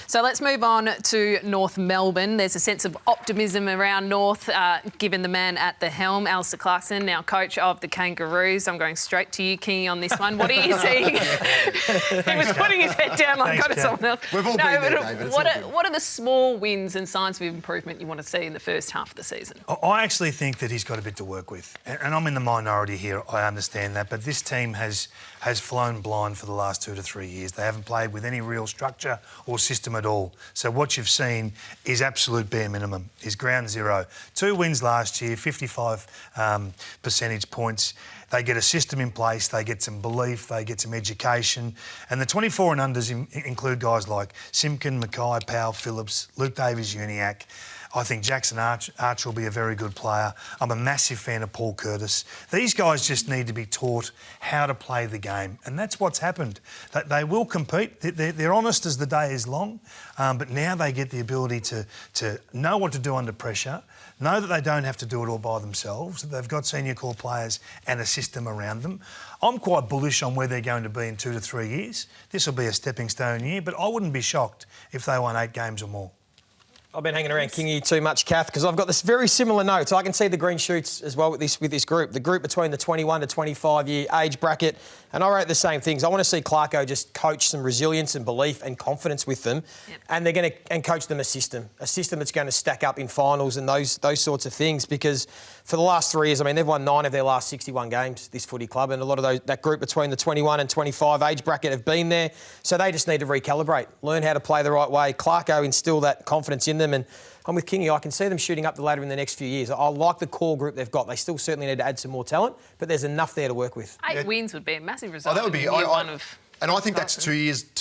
So let's move on to North Melbourne. There's a sense of optimism around North, given the man at the helm, Alastair Clarkson, now coach of the Kangaroos. I'm going straight to you, Kingy, on this one. What are you seeing? He was putting his head down like got someone else. We've all been there, David. What are the small wins and signs of improvement you want to see in the first half of the season? I actually think that he's got a bit to work with. And I'm in the minority here, I understand that. But this team has flown blind for the last 2 to 3 years. They haven't played with any real structure or system at all. So what you've seen is absolute bare minimum, is ground zero. 2 wins last year, 55 percentage points. They get a system in place, they get some belief, they get some education. And the 24 and unders include guys like Simpkin, Mackay, Powell, Phillips, Luke Davies-Uniacke. I think Jackson Archer will be a very good player. I'm a massive fan of Paul Curtis. These guys just need to be taught how to play the game, and that's what's happened. They will compete. They're honest as the day is long, but now they get the ability to know what to do under pressure, know that they don't have to do it all by themselves, that they've got senior core players and a system around them. I'm quite bullish on where they're going to be in 2 to 3 years. This will be a stepping stone year, but I wouldn't be shocked if they won 8 games or more. I've been hanging around Kingy too much, Kath, because I've got this very similar notes. I can see the green shoots as well with this group. The group between the 21 to 25-year age bracket. And I wrote the same things. I want to see Clarko just coach some resilience and belief and confidence with them. Yep. And they're going to coach them a system that's going to stack up in finals and those sorts of things. Because for the last 3 years, I mean, they've won 9 of their last 61 games, this footy club, and a lot of that group between the 21 and 25 age bracket have been there. So they just need to recalibrate, learn how to play the right way. Clarko instill that confidence in them, and I'm with Kingy. I can see them shooting up the ladder in the next few years. I like the core group they've got. They still certainly need to add some more talent, but there's enough there to work with. 8 wins would be a massive result. That would be. And I think that's 2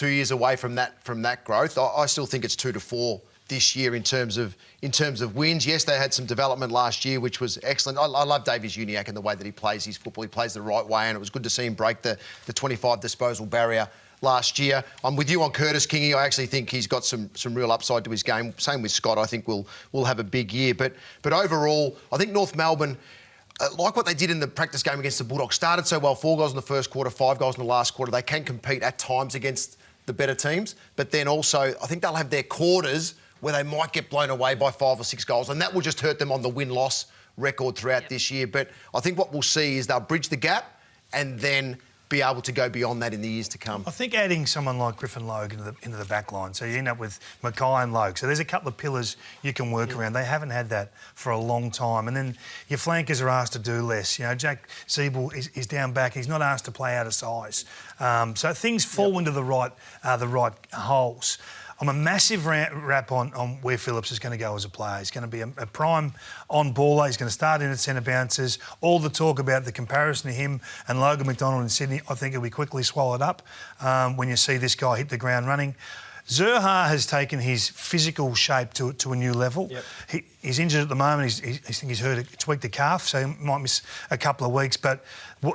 years away from that growth. I still think it's 2 to 4 this year in terms of wins. Yes, they had some development last year, which was excellent. I love Davies-Uniacke and the way that he plays his football. He plays the right way, and it was good to see him break the 25 disposal barrier last year. I'm with you on Curtis, Kingy. I actually think he's got some real upside to his game. Same with Scott. I think we'll have a big year. But overall, I think North Melbourne, like what they did in the practice game against the Bulldogs, started so well, 4 goals in the first quarter, 5 goals in the last quarter. They can compete at times against the better teams. But then also, I think they'll have their quarters where they might get blown away by 5 or 6 goals, and that will just hurt them on the win-loss record throughout this year. But I think what we'll see is they'll bridge the gap and then be able to go beyond that in the years to come. I think adding someone like Griffin Logue into the back line, so you end up with Mackay and Logue. So there's a couple of pillars you can work around. They haven't had that for a long time. And then your flankers are asked to do less. You know, Jack Siebel is down back. He's not asked to play out of size. So things fall into the right holes. I'm a massive rap on where Phillips is going to go as a player. He's going to be a prime on-baller. He's going to start in at centre bounces. All the talk about the comparison to him and Logan McDonald in Sydney, I think it'll be quickly swallowed up when you see this guy hit the ground running. Zurhaar has taken his physical shape to a new level. Yep. He's injured at the moment. I think he's tweaked a calf, so he might miss a couple of weeks. But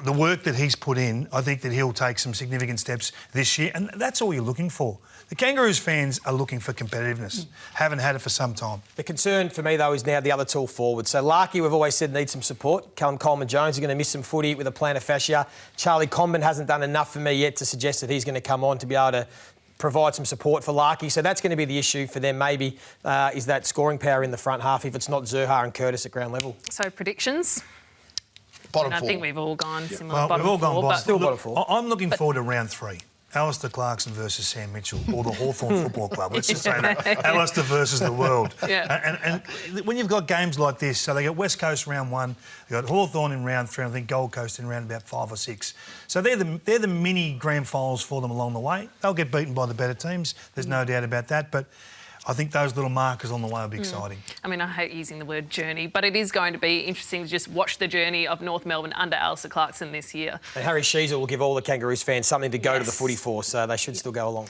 the work that he's put in, I think that he'll take some significant steps this year, and that's all you're looking for. The Kangaroos fans are looking for competitiveness. Haven't had it for some time. The concern for me, though, is now the other tall forwards. So Larky, we've always said, needs some support. Callum Coleman-Jones is going to miss some footy with a plantar fascia. Charlie Comben hasn't done enough for me yet to suggest that he's going to come on to be able to provide some support for Larky. So that's going to be the issue for them, maybe, is that scoring power in the front half if it's not Zurhaar and Curtis at ground level. So predictions? Bottom 4. I think we've all gone similar. Well, bottom we've all gone 4, bottom. Still bottom 4. I'm looking forward to round 3. Alastair Clarkson versus Sam Mitchell, or the Hawthorn Football Club. Let's just say that. Alastair versus the world. Yeah. And when you've got games like this, so they got West Coast round 1, they got Hawthorn in round 3, and I think Gold Coast in round about 5 or 6. So they're the mini grand finals for them along the way. They'll get beaten by the better teams. There's no doubt about that. But I think those little markers on the way will be exciting. I mean, I hate using the word journey, but it is going to be interesting to just watch the journey of North Melbourne under Alastair Clarkson this year. And Harry Sheezer will give all the Kangaroos fans something to go to the footy for, so they should still go along.